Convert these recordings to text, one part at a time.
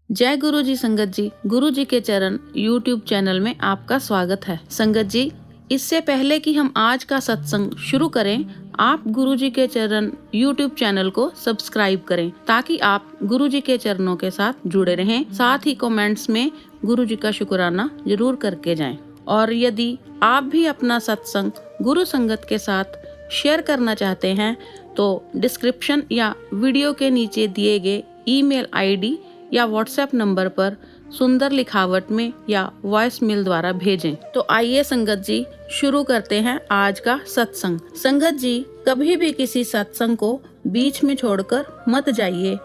जय गुरु जी संगत जी, गुरु जी के चरण यूट्यूब चैनल में आपका स्वागत है। संगत जी, इससे पहले कि हम आज का सत्संग शुरू करें, आप गुरु जी के चरण यूट्यूब चैनल को सब्सक्राइब करें ताकि आप गुरु जी के चरणों के साथ जुड़े रहें। साथ ही कमेंट्स में गुरु जी का शुक्राना जरूर करके जाएं। और यदि आप भी अपना सत्संग गुरु संगत के साथ शेयर करना चाहते हैं तो डिस्क्रिप्शन या वीडियो के नीचे दिए गए ईमेल आईडी या व्हाट्सएप नंबर पर सुंदर लिखावट में या वॉइस मेल द्वारा भेजें। तो आइए संगत जी शुरू करते हैं आज का सत्संग। संगत जी, कभी भी किसी सत्संग को बीच में छोड़कर मत जाइए,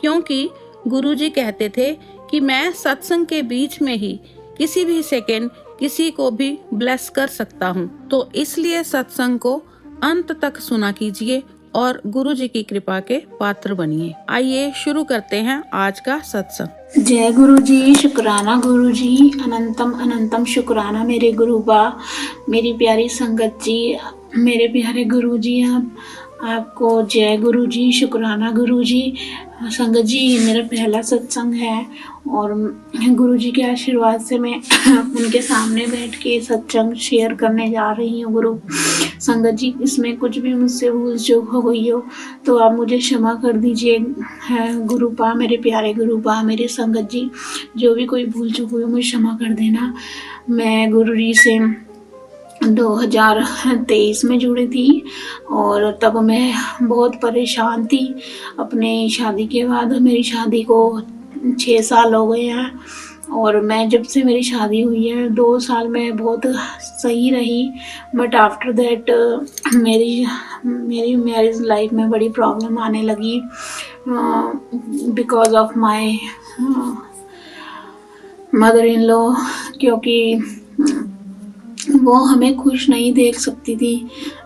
क्योंकि गुरुजी कहते थे कि मैं सत्संग के बीच में ही किसी भी सेकंड किसी को भी ब्लेस कर सकता हूँ। तो इसलिए सत्संग को अंत तक सुना कीजिए और गुरु जी की कृपा के पात्र बनिए। आइए शुरू करते हैं आज का सत्संग। जय गुरु जी, शुक्राना गुरु जी, अनंतम अनंतम शुक्राना मेरे गुरु बा, मेरी प्यारी संगत जी, मेरे प्यारे गुरु जी, आपको जय गुरु जी, शुक्राना गुरु जी। संगत जी, मेरा पहला सत्संग है और गुरु जी के आशीर्वाद से मैं उनके सामने बैठ के सत्संग शेयर करने जा रही हूँ। गुरु संगत जी, इसमें कुछ भी मुझसे भूल चूक हो गई हो तो आप मुझे क्षमा कर दीजिए। गुरु पा, मेरे प्यारे गुरु पा, मेरे संगत जी, जो भी कोई भूल चूक हुई मुझे क्षमा कर देना। मैं गुरु जी से 2023 में जुड़ी थी और तब मैं बहुत परेशान थी। अपने शादी के बाद मेरी शादी को 6 साल हो गए हैं और मैं जब से मेरी शादी हुई है 2 साल में बहुत सही रही, बट आफ्टर दैट मेरी मैरिज लाइफ में बड़ी प्रॉब्लम आने लगी because of my mother in law, क्योंकि वो हमें खुश नहीं देख सकती थी।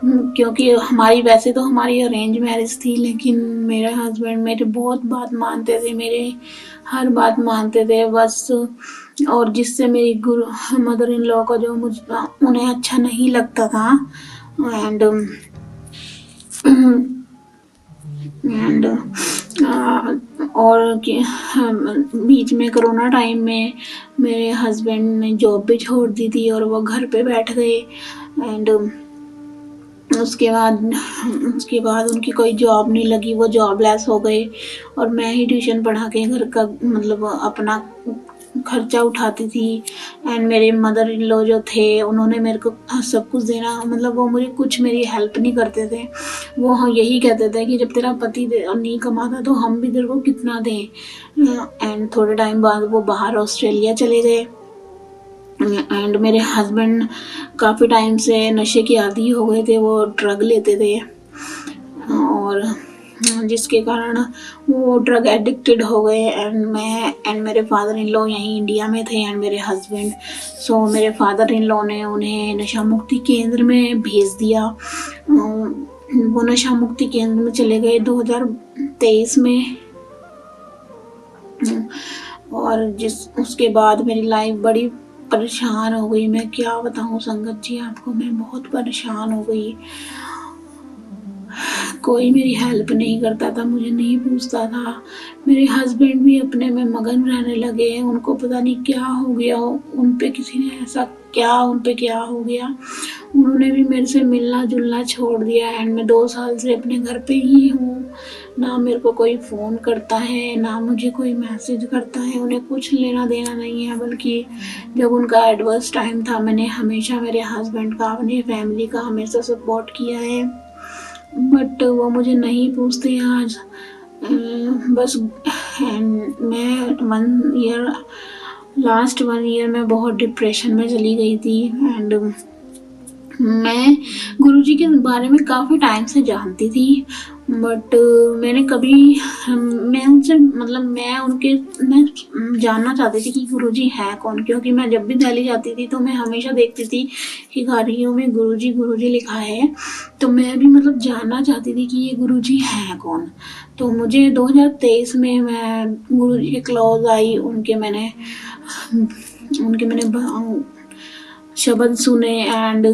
क्योंकि वैसे तो हमारी अरेंज मैरिज थी, लेकिन मेरे हस्बैंड मेरी बहुत बात मानते थे, मेरे हर बात मानते थे बस। और जिससे मेरी मदर इन लॉ का जो उन्हें अच्छा नहीं लगता था। एंड और बीच में कोरोना टाइम में मेरे हस्बैंड ने जॉब भी छोड़ दी थी और वो घर पे बैठ गए। एंड उसके बाद उनकी कोई जॉब नहीं लगी, वो जॉबलेस हो गए और मैं ही ट्यूशन पढ़ा के घर का मतलब अपना खर्चा उठाती थी। एंड मेरे मदर इन लॉ जो थे उन्होंने मेरे को सब कुछ देना, मतलब वो मुझे कुछ मेरी हेल्प नहीं करते थे। वो यही कहते थे कि जब तेरा पति नहीं कमाता तो हम भी तेरे को कितना दें। एंड थोड़े टाइम बाद वो बाहर ऑस्ट्रेलिया चले गए। एंड मेरे हस्बैंड काफ़ी टाइम से नशे के आदी हो गए थे, वो ड्रग लेते थे और जिसके कारण वो ड्रग एडिक्टेड हो गए। एंड मेरे फादर इन लॉ यहीं इंडिया में थे एंड मेरे हस्बैंड। सो मेरे फादर इन लॉ ने उन्हें नशा मुक्ति केंद्र में भेज दिया। वो नशा मुक्ति केंद्र में चले गए 2023 में। और उसके बाद मेरी लाइफ बड़ी परेशान हो गई। मैं क्या बताऊँ संगत जी आपको, मैं बहुत परेशान हो गई। कोई मेरी हेल्प नहीं करता था, मुझे नहीं पूछता था। मेरे हस्बैंड भी अपने में मगन रहने लगे, उनको पता नहीं क्या हो गया, उन पे किसी ने ऐसा उन पे क्या हो गया। उन्होंने भी मेरे से मिलना जुलना छोड़ दिया। एंड मैं 2 साल से अपने घर पे ही हूँ, ना मेरे को कोई फ़ोन करता है, ना मुझे कोई मैसेज करता है। उन्हें कुछ लेना देना नहीं है, बल्कि जब उनका एडवर्स टाइम था मैंने हमेशा मेरे हस्बैंड का, अपनी फैमिली का हमेशा सपोर्ट किया है, बट वो मुझे नहीं पूछते आज। बस मैं लास्ट 1 ईयर में बहुत डिप्रेशन में चली गई थी। एंड मैं गुरुजी के बारे में काफ़ी टाइम से जानती थी, बट मैंने कभी मैं जानना चाहती थी कि गुरुजी है कौन, क्योंकि मैं जब भी दिल्ली जाती थी तो मैं हमेशा देखती थी कि गाड़ियों में गुरुजी लिखा है, तो मैं भी जानना चाहती थी कि ये गुरुजी है कौन। तो मुझे 2023 में मैं गुरुजी के क्लोज आई, उनके मैंने शब्द सुने एंड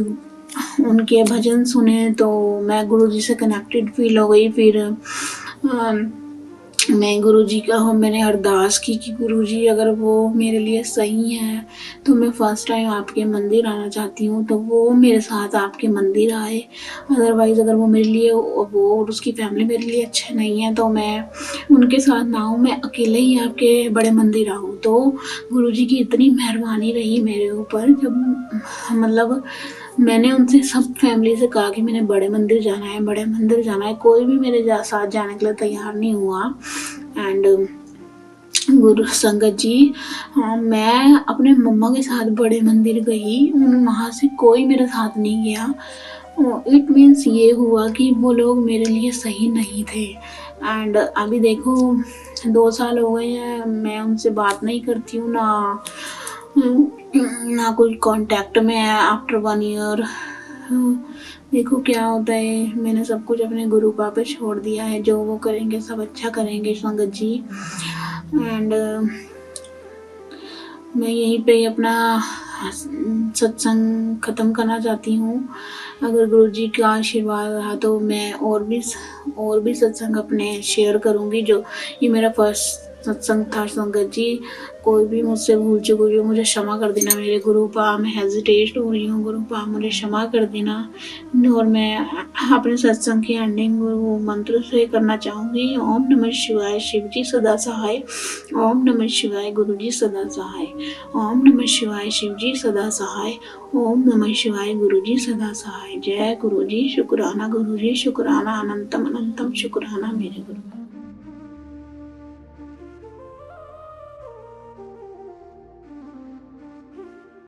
उनके भजन सुने, तो मैं गुरुजी से कनेक्टेड फील हो गई। फिर मैं गुरुजी का मैंने अरदास की कि गुरुजी अगर वो मेरे लिए सही है तो मैं फ़र्स्ट टाइम आपके मंदिर आना चाहती हूँ, तो वो मेरे साथ आपके मंदिर आए। अदरवाइज़ अगर वो मेरे लिए वो और उसकी फैमिली मेरे लिए अच्छे नहीं है तो मैं उनके साथ ना आऊँ, मैं अकेले ही आपके बड़े मंदिर आऊँ। तो गुरुजी की इतनी मेहरबानी रही मेरे ऊपर, जब मतलब मैंने उनसे सब फैमिली से कहा कि मैंने बड़े मंदिर जाना है, बड़े मंदिर जाना है, कोई भी मेरे साथ जाने के लिए तैयार नहीं हुआ। एंड गुरु संगत जी, हाँ, मैं अपने मम्मा के साथ बड़े मंदिर गई, वहाँ से कोई मेरे साथ नहीं गया। इट मीन्स ये हुआ कि वो लोग मेरे लिए सही नहीं थे। एंड अभी देखो 2 साल हो गए हैं, मैं उनसे बात नहीं करती हूँ, ना कोई कांटेक्ट में है आफ्टर 1 ईयर। देखो क्या होता है, मैंने सब कुछ अपने गुरु पापा पे छोड़ दिया है, जो वो करेंगे सब अच्छा करेंगे संगत जी। एंड मैं यहीं पे अपना सत्संग ख़त्म करना चाहती हूँ। अगर गुरुजी का आशीर्वाद रहा तो मैं और भी सत्संग अपने शेयर करूँगी। जो ये मेरा फर्स्ट सत्संग था संगत जी, कोई भी मुझसे भूल चूक हुई हो मुझे क्षमा कर देना मेरे गुरुपा, मैं हेजिटेट हो रही हूँ गुरुपा, मुझे क्षमा कर देना। और मैं अपने सत्संग की एंडिंग मंत्र से करना चाहूँगी। ओम नमः शिवाय, शिव जी सदा सहाय। ओम नमः शिवाय, गुरु जी सदा सहाय। ओम नमः शिवाय, शिव जी सदा सहाय। ओम नमः शिवाय, गुरु जी सदा सहाय। जय गुरु जी, शुक्राना गुरु जी, शुक्राना अनंतम अनंतम शुक्राना मेरे गुरु।